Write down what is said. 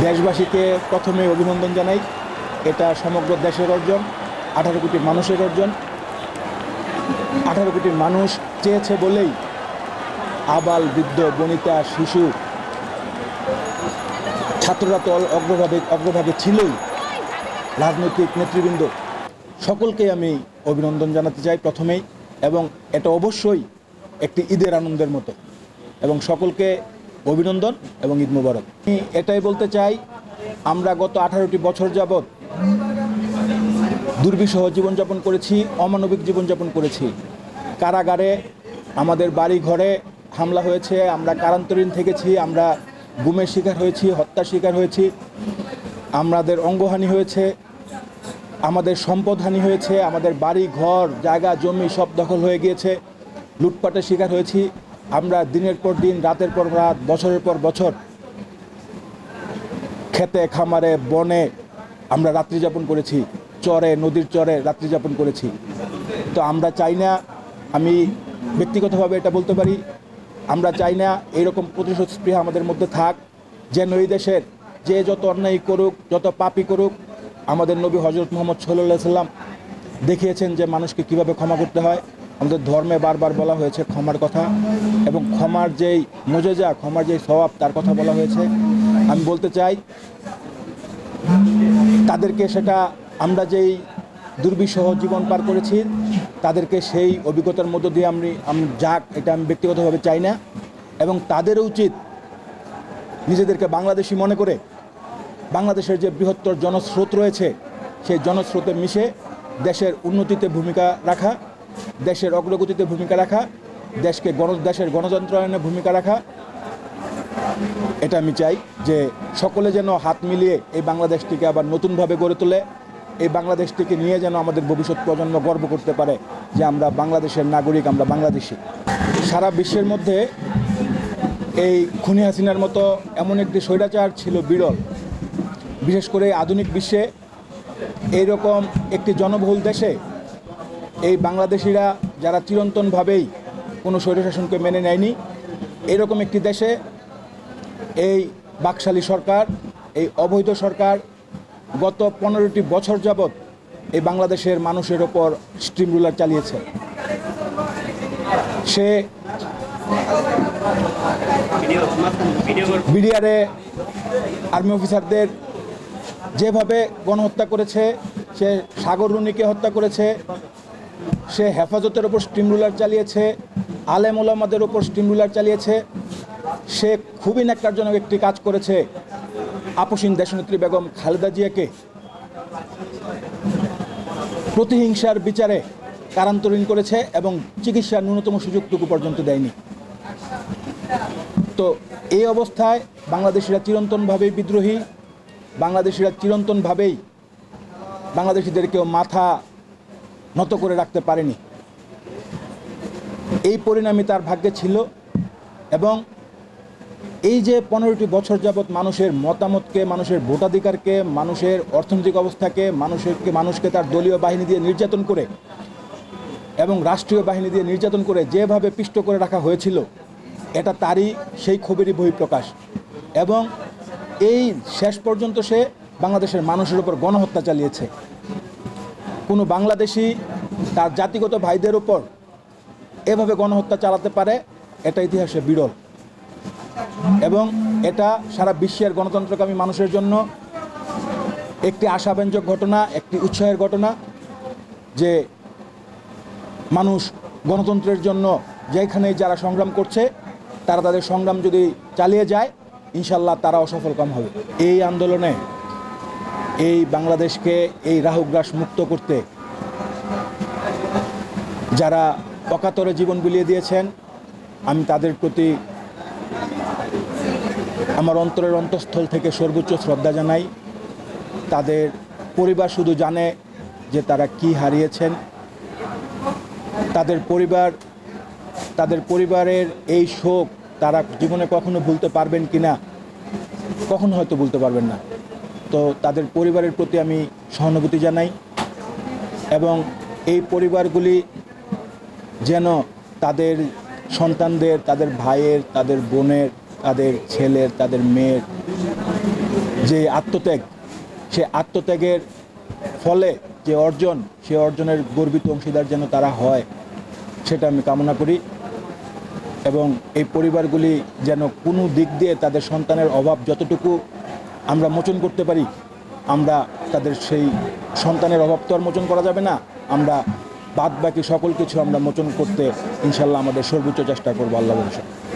দেশবাসীকে প্রথমে অভিনন্দন জানাই। এটা সমগ্র দেশের অর্জন, 18 কোটি মানুষের অর্জন। 18 কোটি মানুষ চেয়েছে বলেই আবাল বৃদ্ধ বনিতা শিশু ছাত্ররা তো অগ্রভাগে ছিলই, রাজনৈতিক নেতৃবৃন্দ সকলকে আমি অভিনন্দন জানাতে চাই প্রথমেই। এবং এটা অবশ্যই একটি ঈদের আনন্দের মতো, এবং সকলকে অভিনন্দন এবং ঈদ মোবারক। আমি এটাই বলতে চাই, আমরা গত 18টি বছর যাবৎ দুর্বিষহ জীবনযাপন করেছি, অমানবিক জীবনযাপন করেছি। কারাগারে, আমাদের বাড়ি ঘরে হামলা হয়েছে, আমরা কারান্তরীণ থেকেছি, আমরা গুমের শিকার হয়েছি, হত্যার শিকার হয়েছি, আমাদের অঙ্গহানি হয়েছে, আমাদের সম্পদহানি হয়েছে, আমাদের বাড়ি ঘর জায়গা জমি সব দখল হয়ে গিয়েছে, লুটপাটের শিকার হয়েছি। আমরা দিনের পর দিন, রাতের পর রাত, বছরের পর বছর খেতে খামারে বনে আমরা রাত্রি যাপন করেছি, চরে নদীর চরে রাত্রি যাপন করেছি। তো আমরা চাই না, আমি ব্যক্তিগতভাবে এটা বলতে পারি, আমরা চাই না এইরকম প্রতিশোধ স্পৃহা আমাদের মধ্যে থাক। যেন এই দেশের যে যত অন্যায় করুক, যত পাপই করুক, আমাদের নবী হজরত মুহাম্মদ সাল্লাল্লাহু আলাইহি সাল্লাম দেখিয়েছেন যে মানুষকে কিভাবে ক্ষমা করতে হয়। আমাদের ধর্মে বারবার বলা হয়েছে ক্ষমার কথা, এবং ক্ষমার যেই মুজেজা, ক্ষমার যেই সওয়াব, তার কথা বলা হয়েছে। আমি বলতে চাই তাদেরকে, সেটা আমরা যেই দুর্বিষহ জীবন পার করেছি, তাদেরকে সেই অভিজ্ঞতার মধ্য দিয়ে আমি যাক, এটা আমি ব্যক্তিগতভাবে চাই না। এবং তাদেরও উচিত নিজেদেরকে বাংলাদেশি মনে করে বাংলাদেশের যে বৃহত্তর জনস্রোত রয়েছে, সেই জনস্রোতে মিশে দেশের উন্নতিতে ভূমিকা রাখা, দেশের অগ্রগতিতে ভূমিকা রাখা, দেশের গণতন্ত্রায়নে ভূমিকা রাখা। এটা আমি চাই যে সকলে যেন হাত মিলিয়ে এই বাংলাদেশটিকে আবার নতুনভাবে গড়ে তোলে। এই বাংলাদেশটিকে নিয়ে যেন আমাদের ভবিষ্যৎ প্রজন্ম গর্ব করতে পারে যে আমরা বাংলাদেশের নাগরিক, আমরা বাংলাদেশি। সারা বিশ্বের মধ্যে এই খুনি হাসিনার মতো এমন একটি স্বৈরাচার ছিল বিরল। বিশেষ করে আধুনিক বিশ্বে এইরকম একটি জনবহুল দেশে এই বাংলাদেশিরা, যারা চিরন্তনভাবেই কোনো স্বৈরশাসনকে মেনে নেয়নি, এরকম একটি দেশে এই বাকশালী সরকার, এই অবৈধ সরকার গত 15টি বছর যাবৎ এই বাংলাদেশের মানুষের ওপর স্টিম রুলার চালিয়েছে। সে বিডিআরে আর্মি অফিসারদের যেভাবে গণহত্যা করেছে, সে সাগর রুনিকে হত্যা করেছে, সে হেফাজতের ওপর স্টিম রুলার চালিয়েছে, আলেম ওলামাদের ওপর স্টিম রুলার চালিয়েছে। সে খুবই ন্যাক্কারজনক একটি কাজ করেছে, আপসীন দেশনেত্রী বেগম খালেদা জিয়াকে প্রতিহিংসার বিচারে কারান্তরীণ করেছে এবং চিকিৎসার ন্যূনতম সুযোগটুকু পর্যন্ত দেয়নি। তো এই অবস্থায় বাংলাদেশিরা চিরন্তনভাবেই বিদ্রোহী, বাংলাদেশিরা চিরন্তনভাবেই বাংলাদেশিদেরকেও মাথা নত করে রাখতে পারেনি। এই পরিণামই তার ভাগ্যে ছিল। এবং এই যে 15টি বছর যাবৎ মানুষের মতামতকে, মানুষের ভোটাধিকারকে, মানুষের অর্থনৈতিক অবস্থাকে, মানুষকে তার দলীয় বাহিনী দিয়ে নির্যাতন করে এবং রাষ্ট্রীয় বাহিনী দিয়ে নির্যাতন করে যেভাবে পিষ্ট করে রাখা হয়েছিল, এটা তারই সেই ক্ষোভেরই বহিঃপ্রকাশ। এবং এই শেষ পর্যন্ত সে বাংলাদেশের মানুষের উপর গণহত্যা চালিয়েছে। কোনো বাংলাদেশি তার জাতিগত ভাইদের উপর এভাবে গণহত্যা চালাতে পারে, এটা ইতিহাসে বিরল। এবং এটা সারা বিশ্বের গণতন্ত্রকামী মানুষের জন্য একটি আশাব্যঞ্জক ঘটনা, একটি উৎসাহের ঘটনা, যে মানুষ গণতন্ত্রের জন্য যেখানেই যারা সংগ্রাম করছে, তারা তাদের সংগ্রাম যদি চালিয়ে যায়, ইনশাল্লাহ তারা অসফলকাম হবে। এই আন্দোলনে এই বাংলাদেশকে এই রাহুগ্রাস মুক্ত করতে যারা অকাতরে জীবন বিলিয়ে দিয়েছেন, আমি তাদের প্রতি আমার অন্তরের অন্তঃস্থল থেকে সর্বোচ্চ শ্রদ্ধা জানাই। তাদের পরিবার শুধু জানে যে তারা কি হারিয়েছেন। তাদের পরিবারের এই শোক তারা জীবনে কখনো ভুলতে পারবেন কি না, কখনো হয়তো ভুলতে পারবেন না। তো তাদের পরিবারের প্রতি আমি সহানুভূতি জানাই, এবং এই পরিবারগুলি যেন তাদের সন্তানদের, তাদের ভাইয়ের, তাদের বোনের, তাদের ছেলের, তাদের মেয়ের যে আত্মত্যাগ, সে আত্মত্যাগের ফলে যে অর্জন, সে অর্জনের গর্বিত অংশীদার যেন তারা হয়, সেটা আমি কামনা করি। এবং এই পরিবারগুলি যেন কোনো দিক দিয়ে তাদের সন্তানের অভাব যতটুকু আমরা মোচন করতে পারি, আমরা তাদের সেই সন্তানের অভাব তো আর মোচন করা যাবে না, আমরা বাদ বাকি সকল কিছু আমরা মোচন করতে ইনশাল্লাহ আমাদের সর্বোচ্চ চেষ্টা করবো আল্লাহ ভরসা।